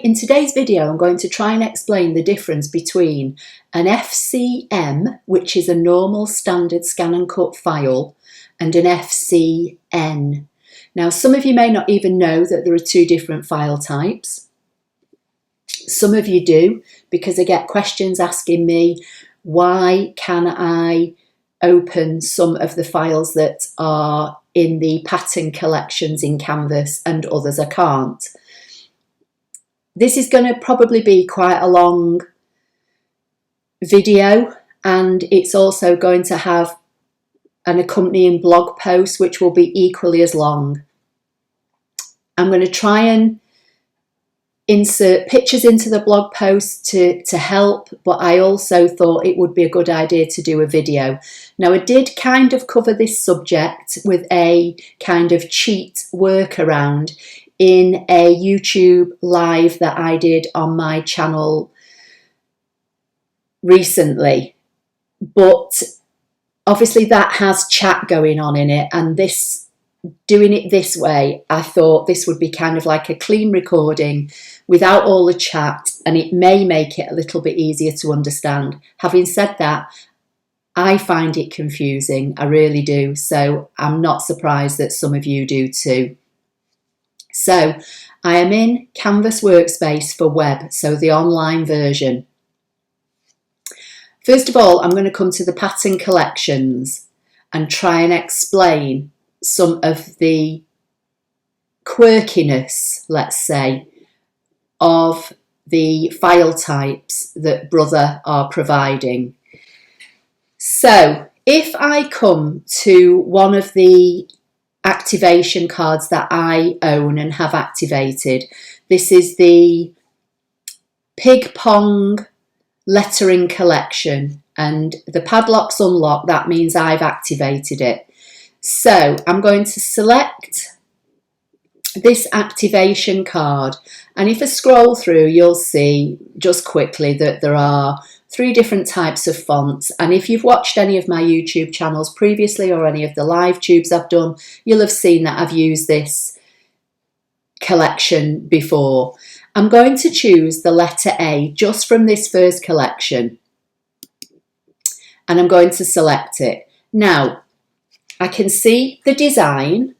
In today's video, I'm going to try and explain the difference between an FCM, which is a normal standard ScanNCut file, and an FCN. Now, some of you may not even know that there are two different file types. Some of you do, because I get questions asking me, why can I open some of the files that are in the pattern collections in Canvas and others I can't? This is going to probably be quite a long video, and it's also going to have an accompanying blog post which will be equally as long. I'm going to try and insert pictures into the blog post to help, but I also thought it would be a good idea to do a video. Now, I did kind of cover this subject with a kind of cheat workaround in a YouTube live that I did on my channel recently, but obviously that has chat going on in it, and doing it this way, I thought this would be kind of like a clean recording without all the chat, and it may make it a little bit easier to understand. Having said that, I find it confusing, I really do, so I'm not surprised that some of you do too. So I am in Canvas Workspace for web, so the online version. First of all, I'm going to come to the pattern collections and try and explain some of the quirkiness, let's say, of the file types that Brother are providing. So if I come to one of the activation cards that I own and have activated, this is the Pig Pong lettering collection, and the padlock's unlocked. That means I've activated it. So I'm going to select this activation card, and if I scroll through, you'll see just quickly that there are 3 different types of fonts, and if you've watched any of my YouTube channels previously or any of the live tubes I've done, you'll have seen that I've used this collection before. I'm going to choose the letter A just from this first collection, and I'm going to select it. Now, I can see the design,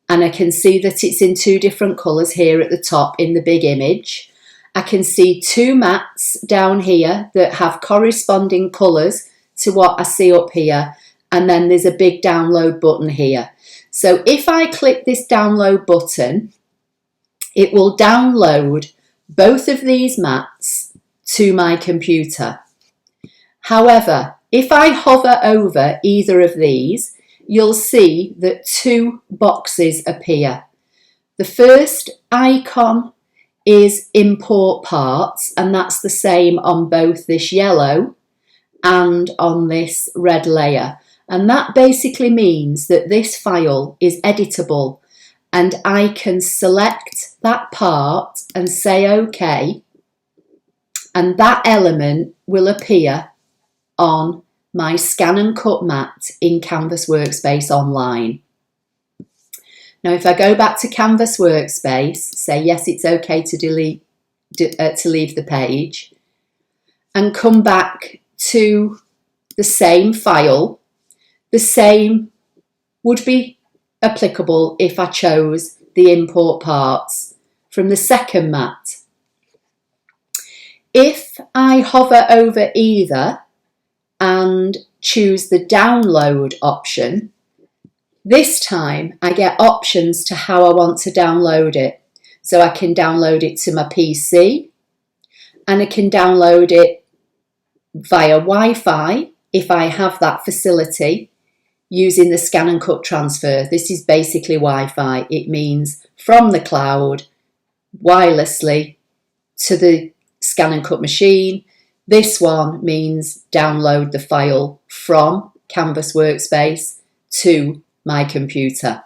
and I can see that it's in 2 different colours here at the top in the big image. I can see 2 mats down here that have corresponding colours to what I see up here, and then there's a big download button here. So if I click this download button, it will download both of these mats to my computer. However, if I hover over either of these, you'll see that 2 boxes appear. The first icon is import parts, and that's the same on both this yellow and on this red layer, and that basically means that this file is editable, and I can select that part and say OK, and that element will appear on my ScanNCut mat in Canvas Workspace Online. Now, if I go back to Canvas Workspace, say yes, it's okay to leave the page, and come back to the same file, the same would be applicable if I chose the import parts from the second mat. If I hover over either and choose the download option, this time I get options to how I want to download it. So I can download it to my PC, and I can download it via Wi-Fi if I have that facility using the ScanNCut transfer. This is basically Wi-Fi. It means from the cloud wirelessly to the ScanNCut machine. This one means download the file from Canvas Workspace to my computer.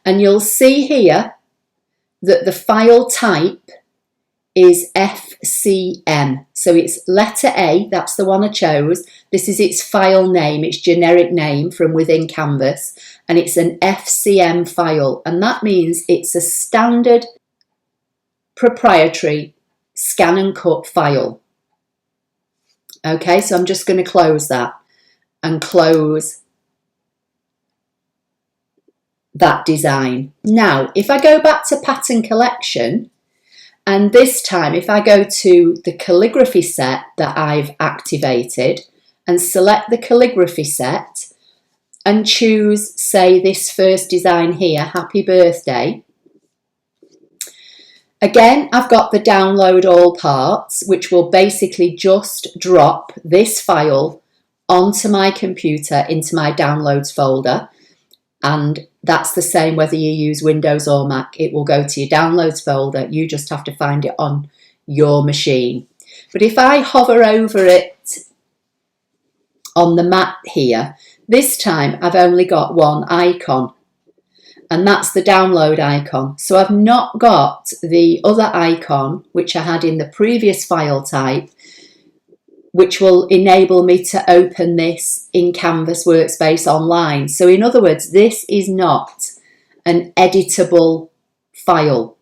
And you'll see here that the file type is FCM. So it's letter A, that's the one I chose. This is its file name, its generic name from within Canvas, and it's an FCM file, and that means it's a standard proprietary ScanNCut file. Okay, so I'm just going to close that and close that design. Now, if I go back to pattern collection, and this time if I go to the calligraphy set that I've activated and select the calligraphy set and choose, say, this first design here, Happy Birthday. Again, I've got the download all parts, which will basically just drop this file onto my computer into my downloads folder. And that's the same whether you use Windows or Mac. It will go to your downloads folder. You just have to find it on your machine. But if I hover over it on the map here, this time I've only got one icon, and that's the download icon. So I've not got the other icon, which I had in the previous file type, which will enable me to open this in Canvas Workspace online. So in other words, this is not an editable file.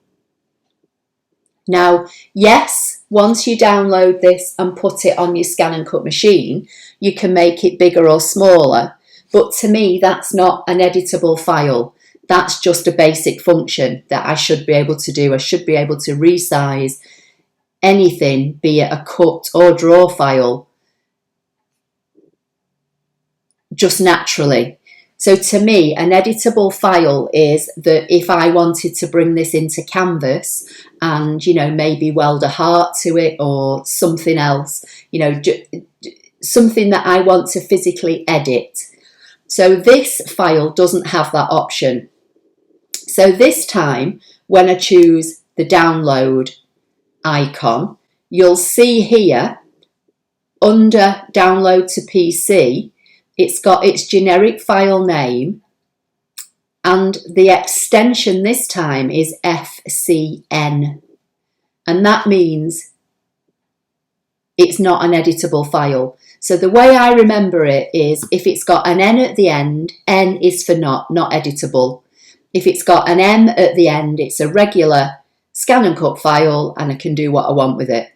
Now, yes, once you download this and put it on your ScanNCut machine, you can make it bigger or smaller. But to me, that's not an editable file. That's just a basic function that I should be able to do. I should be able to resize anything, be it a cut or draw file, just naturally. So to me, an editable file is that if I wanted to bring this into Canvas and, you know, maybe weld a heart to it or something else, you know, something that I want to physically edit. So this file doesn't have that option. So this time, when I choose the download icon, you'll see here under download to PC, it's got its generic file name, and the extension this time is FCN, and that means it's not an editable file. So the way I remember it is, if it's got an N at the end, N is for not editable. If it's got an M at the end, it's a regular ScanNCut file and I can do what I want with it.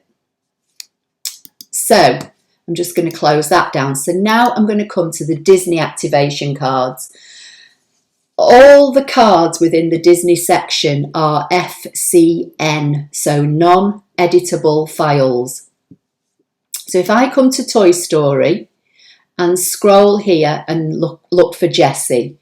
So I'm just going to close that down. So now I'm going to come to the Disney activation cards. All the cards within the Disney section are FCN, so non-editable files. So if I come to Toy Story and scroll here and look for Jessie,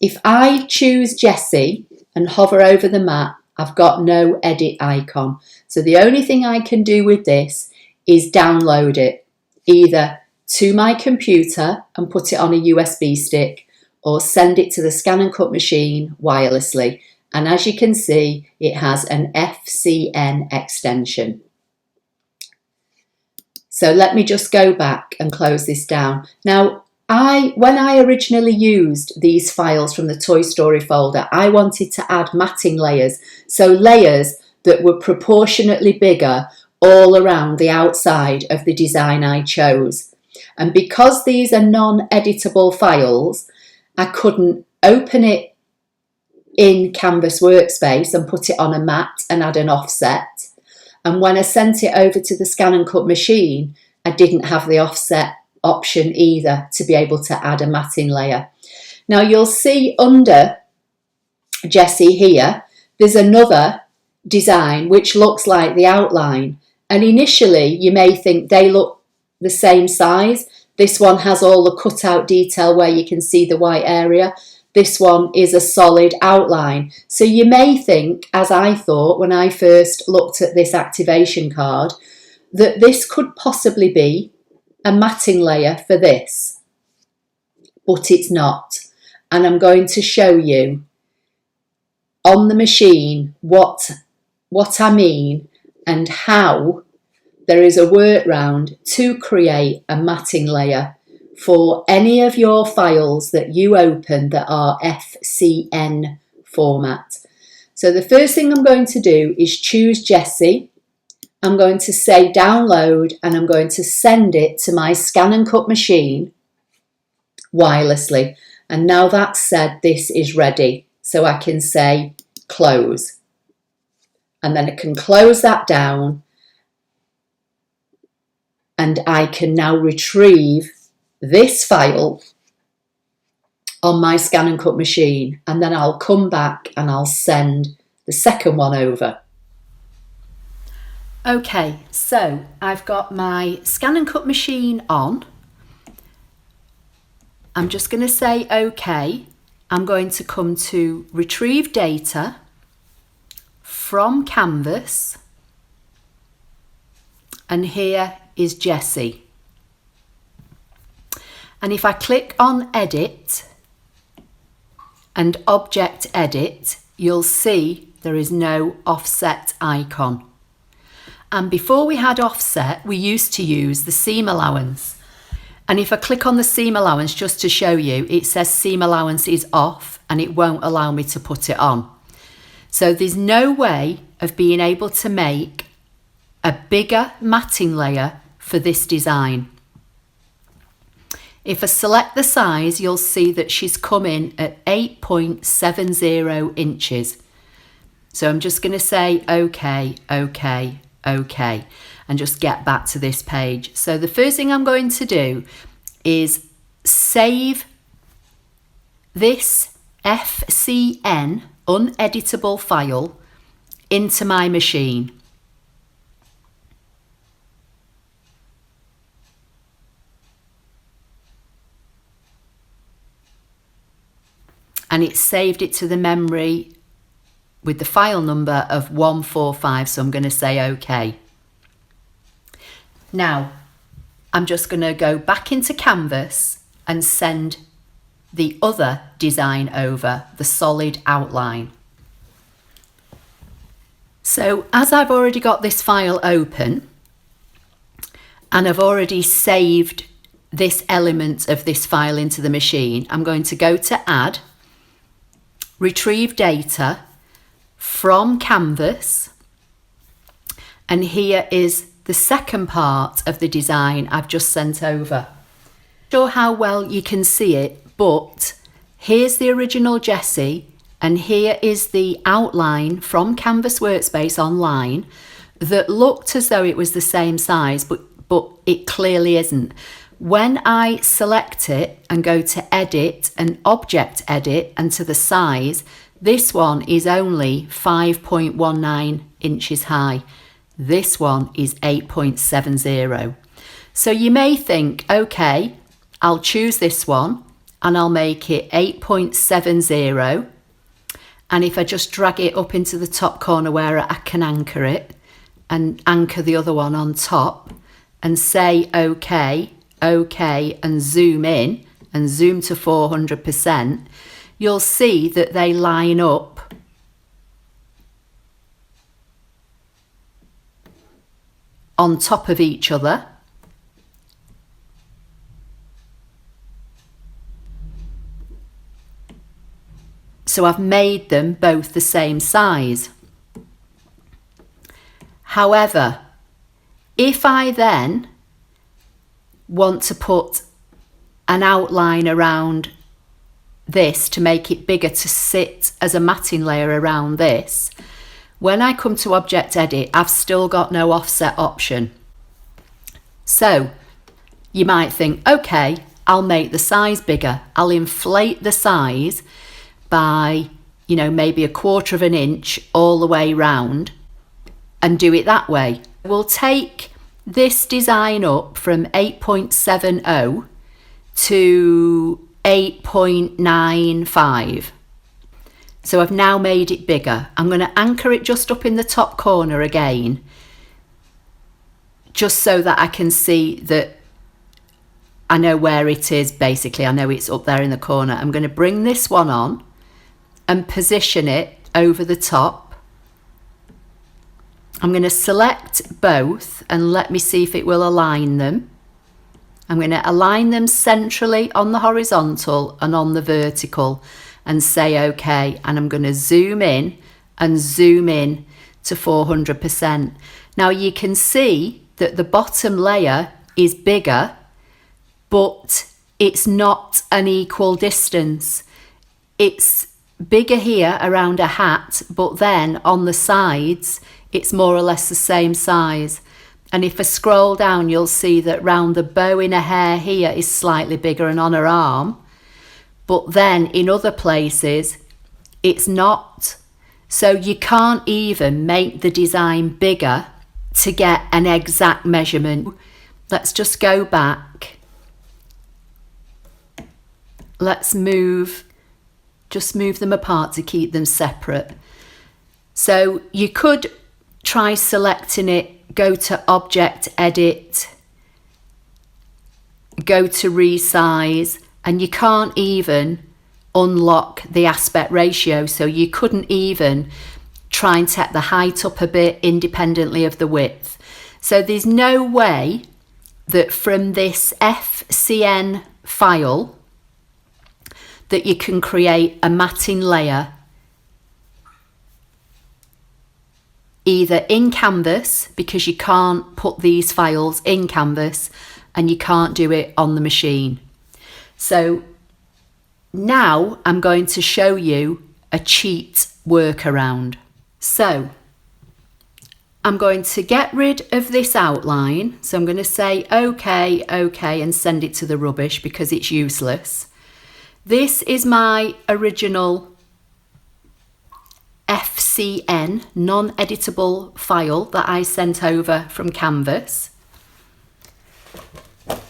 if I choose Jessie and hover over the map, I've got no edit icon. So the only thing I can do with this is download it, either to my computer and put it on a USB stick, or send it to the ScanNCut machine wirelessly. And as you can see, it has an FCN extension. So let me just go back and close this down. Now, when I originally used these files from the Toy Story folder, I wanted to add matting layers. So layers that were proportionately bigger all around the outside of the design I chose. And because these are non-editable files, I couldn't open it in Canvas Workspace and put it on a mat and add an offset. And when I sent it over to the ScanNCut machine, I didn't have the offset option either to be able to add a matting layer. Now you'll see under Jessie here, there's another design which looks like the outline. And initially you may think they look the same size. This one has all the cutout detail where you can see the white area. This one is a solid outline. So you may think, as I thought when I first looked at this activation card, that this could possibly be a matting layer for this, but it's not. And I'm going to show you on the machine what I mean and how there is a workaround to create a matting layer for any of your files that you open that are FCN format. So the first thing I'm going to do is choose Jessie. I'm going to say download and I'm going to send it to my ScanNCut machine wirelessly. And now that's said, this is ready. So I can say close. and then I can close that down, and I can now retrieve this file on my ScanNCut machine, and then I'll come back and I'll send the second one over. Okay, so I've got my ScanNCut machine on. I'm just going to say OK. I'm going to come to Retrieve Data from Canvas, and here is Jessie. And if I click on Edit and Object Edit, you'll see there is no offset icon. And before we had offset, we used to use the seam allowance. And if I click on the seam allowance just to show you, it says seam allowance is off and it won't allow me to put it on. So there's no way of being able to make a bigger matting layer for this design. If I select the size, you'll see that she's come in at 8.70 inches. So I'm just going to say OK, OK, OK, and just get back to this page. So the first thing I'm going to do is save this FCN uneditable file into my machine. And it saved it to the memory with the file number of 145, so I'm going to say OK. Now, I'm just going to go back into Canvas and send the other design over, the solid outline. So as I've already got this file open and I've already saved this element of this file into the machine, I'm going to go to Add, Retrieve Data from Canvas, and here is the second part of the design I've just sent over. Not sure how well you can see it, but here's the original Jessie, and here is the outline from Canvas Workspace online that looked as though it was the same size, but it clearly isn't. When I select it and go to Edit and Object Edit and to the size, this one is only 5.19 inches high. This one is 8.70. So you may think, okay, I'll choose this one and I'll make it 8.70. And if I just drag it up into the top corner where I can anchor it and anchor the other one on top and say OK, OK, and zoom in and zoom to 400%, you'll see that they line up on top of each other. So I've made them both the same size. However, if I then want to put an outline around this to make it bigger to sit as a matting layer around this, when I come to Object Edit, I've still got no offset option. So you might think, okay, I'll make the size bigger. I'll inflate the size by, maybe 1/4 of an inch all the way round and do it that way. We'll take this design up from 8.70 to 8.95. So I've now made it bigger. I'm going to anchor it just up in the top corner again, just so that I can see that I know where it is. Basically, I know it's up there in the corner. I'm going to bring this one on and position it over the top. I'm going to select both and let me see if it will align them. I'm going to align them centrally on the horizontal and on the vertical and say OK, and I'm going to zoom in and zoom in to 400%. Now you can see that the bottom layer is bigger, but it's not an equal distance. It's bigger here around a hat, but then on the sides it's more or less the same size. And if I scroll down, you'll see that round the bow in her hair here is slightly bigger and on her arm, but then in other places it's not. So you can't even make the design bigger to get an exact measurement. Let's just go back. Let's just move them apart to keep them separate. So you could try selecting it, go to Object, Edit, go to Resize, and you can't even unlock the aspect ratio. So you couldn't even try and set the height up a bit independently of the width. So there's no way that from this FCN file that you can create a matting layer either in Canvas, because you can't put these files in Canvas, and you can't do it on the machine. So now I'm going to show you a cheat workaround. So I'm going to get rid of this outline. So I'm going to say OK, OK, and send it to the rubbish because it's useless. This is my original FCN non-editable file that I sent over from Canvas.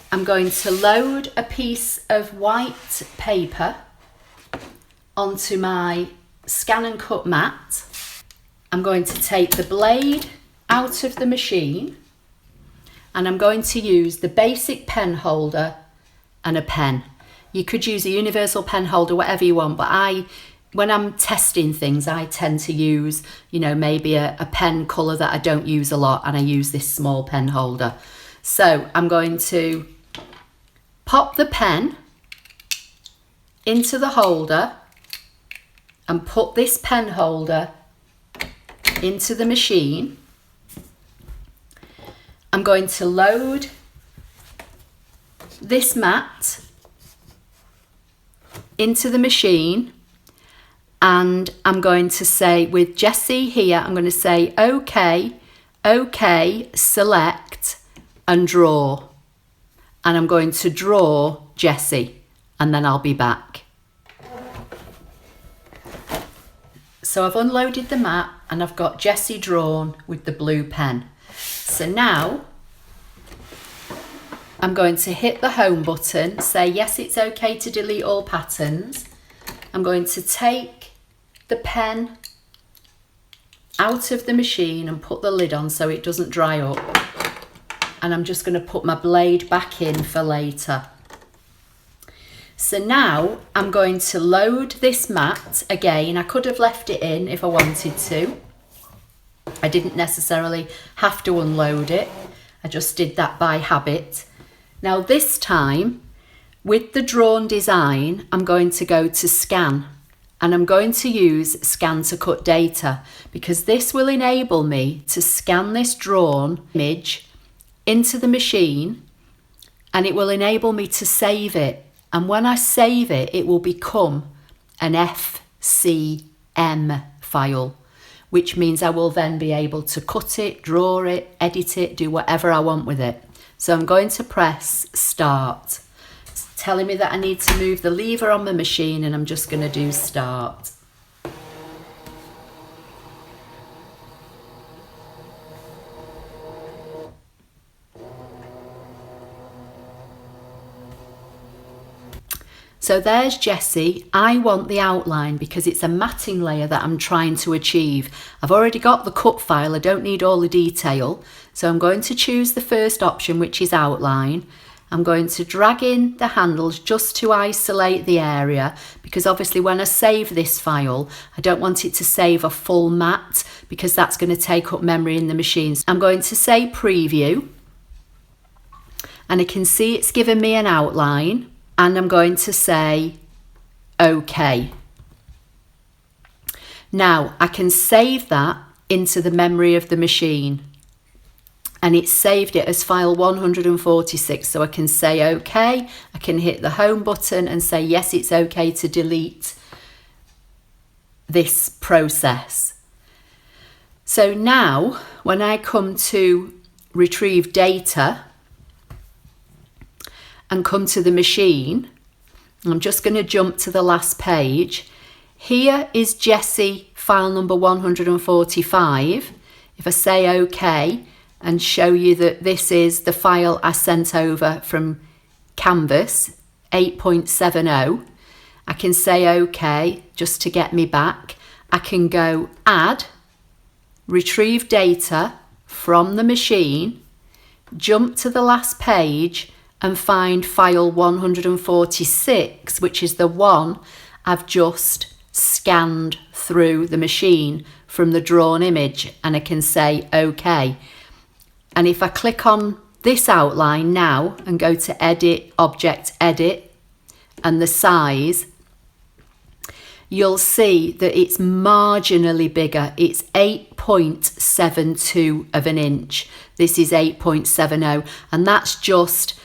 I'm going to load a piece of white paper onto my ScanNCut mat. I'm going to take the blade out of the machine, and I'm going to use the basic pen holder and a pen. You could use a universal pen holder, whatever you want, but when I'm testing things, I tend to use, maybe a pen colour that I don't use a lot, and I use this small pen holder. So I'm going to pop the pen into the holder and put this pen holder into the machine. I'm going to load this mat into the machine, and I'm going to say with Jessie here, I'm going to say OK, OK, select and draw. And I'm going to draw Jessie, and then I'll be back. So I've unloaded the mat and I've got Jessie drawn with the blue pen. So now I'm going to hit the home button, say yes, it's okay to delete all patterns. I'm going to take the pen out of the machine and put the lid on so it doesn't dry up. And I'm just going to put my blade back in for later. So now I'm going to load this mat again. I could have left it in if I wanted to. I didn't necessarily have to unload it. I just did that by habit. Now this time, with the drawn design, I'm going to go to Scan, and I'm going to use Scan to Cut Data, because this will enable me to scan this drawn image into the machine, and it will enable me to save it. And when I save it, it will become an FCM file, which means I will then be able to cut it, draw it, edit it, do whatever I want with it. So I'm going to press Start. It's telling me that I need to move the lever on the machine, and I'm just going to do Start. So there's Jessie. I want the outline because it's a matting layer that I'm trying to achieve. I've already got the cut file, I don't need all the detail. So I'm going to choose the first option, which is outline. I'm going to drag in the handles just to isolate the area, because obviously when I save this file, I don't want it to save a full mat because that's going to take up memory in the machine. So I'm going to say preview, and I can see it's given me an outline. And I'm going to say OK. Now I can save that into the memory of the machine, and it's saved it as file 146. So I can say OK. I can hit the home button and say yes, it's OK to delete this process. So now when I come to retrieve data and come to the machine, I'm just going to jump to the last page. Here is Jessie file number 145. If I say OK and show you that this is the file I sent over from Canvas 8.70, I can say OK just to get me back. I can go add, retrieve data from the machine, jump to the last page and find file 146, which is the one I've just scanned through the machine from the drawn image, and I can say OK. And if I click on this outline now and go to Edit, Object, Edit, and the size, you'll see that it's marginally bigger. It's 8.72 of an inch. This is 8.70, and that's just,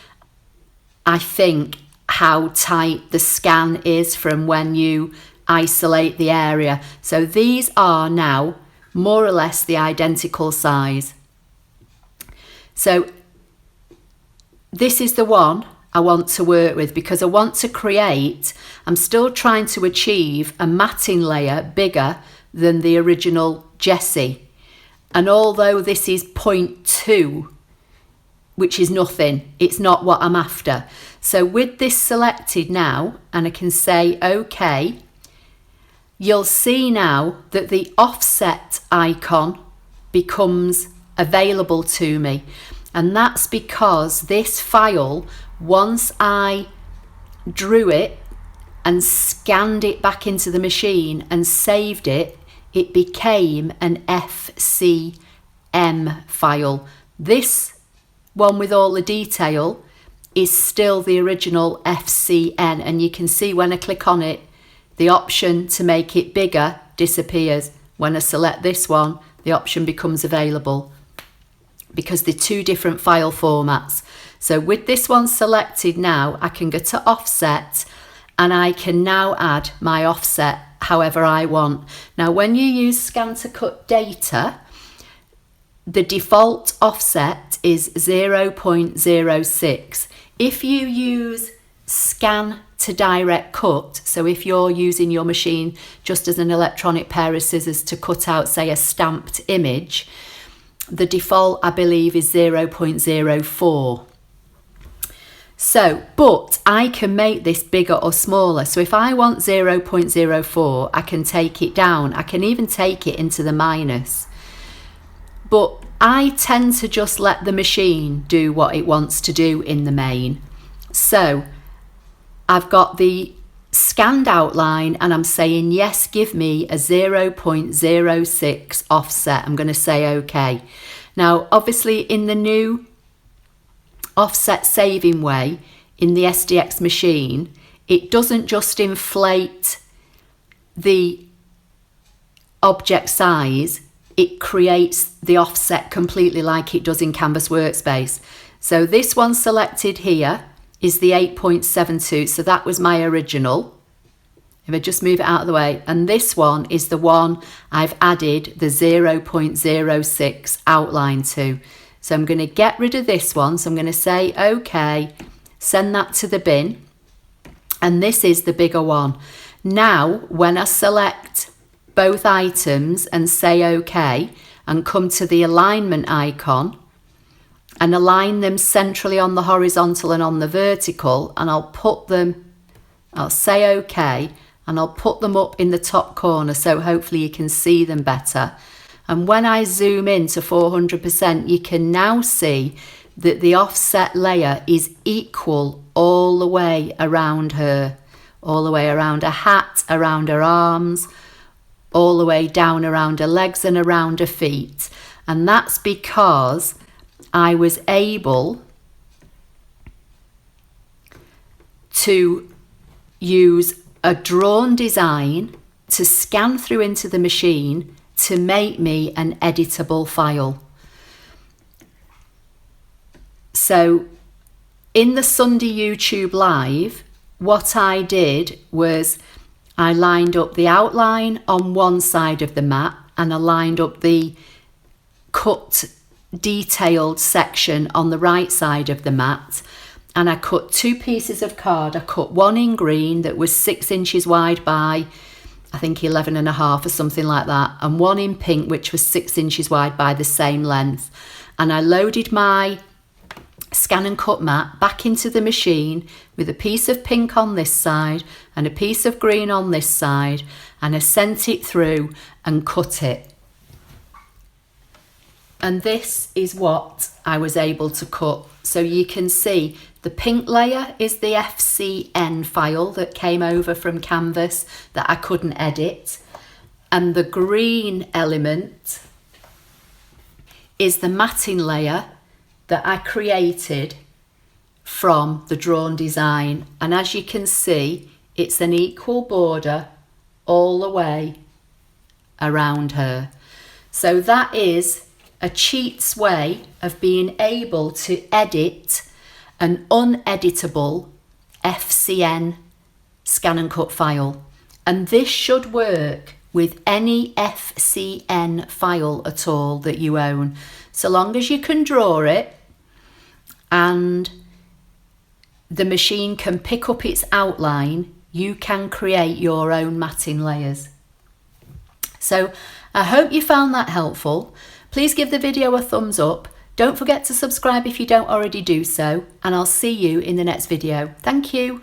I think, how tight the scan is from when you isolate the area. So these are now more or less the identical size. So this is the one I want to work with because I want to create, I'm still trying to achieve a matting layer bigger than the original Jessie. And although this is 0.2, which is nothing, it's not what I'm after. So with this selected now, and I can say OK, you'll see now that the offset icon becomes available to me. And that's because this file, once I drew it and scanned it back into the machine and saved it, it became an FCM file. This one with all the detail is still the original FCN, and you can see when I click on it, the option to make it bigger disappears. When I select this one, the option becomes available because they're two different file formats. So with this one selected now, I can go to offset and I can now add my offset however I want. Now when you use ScanNCut data, the default offset is 0.06. If you use scan to direct cut, so if you're using your machine just as an electronic pair of scissors to cut out, say, a stamped image, the default, I believe, is 0.04. So, but I can make this bigger or smaller. So if I want 0.04, I can take it down. I can even take it into the minus. But I tend to just let the machine do what it wants to do in the main. So I've got the scanned outline and I'm saying, yes, give me a 0.06 offset. I'm going to say OK. Now, obviously, in the new offset saving way in the SDX machine, it doesn't just inflate the object size, it creates the offset completely like it does in Canvas Workspace. So this one selected here is the 8.72, so that was my original. If I just move it out of the way, and this one is the one I've added the 0.06 outline to. So I'm going to get rid of this one, so I'm going to say OK, send that to the bin, and this is the bigger one. Now when I select both items and say OK and come to the alignment icon and align them centrally on the horizontal and on the vertical, and I'll say OK, and I'll put them up in the top corner so hopefully you can see them better. And when I zoom in to 400%, you can now see that the offset layer is equal all the way around her, all the way around her hat, around her arms, all the way down around her legs and around her feet. And that's because I was able to use a drawn design to scan through into the machine to make me an editable file. So in the Sunday YouTube Live, what I did was I lined up the outline on one side of the mat and I lined up the cut detailed section on the right side of the mat, and I cut 2 pieces of card. I cut one in green that was 6 inches wide by I think 11.5 or something like that, and one in pink which was 6 inches wide by the same length, and I loaded my ScanNCut mat back into the machine with a piece of pink on this side and a piece of green on this side, and I sent it through and cut it. And this is what I was able to cut. So you can see the pink layer is the FCN file that came over from Canvas that I couldn't edit, and the green element is the matting layer that I created from the drawn design. And as you can see, it's an equal border all the way around her. So that is a cheat's way of being able to edit an uneditable FCN ScanNCut file. And this should work with any FCN file at all that you own. So long as you can draw it and the machine can pick up its outline, you can create your own matting layers. So I hope you found that helpful. Please give the video a thumbs up. Don't forget to subscribe if you don't already do so, and I'll see you in the next video. Thank you.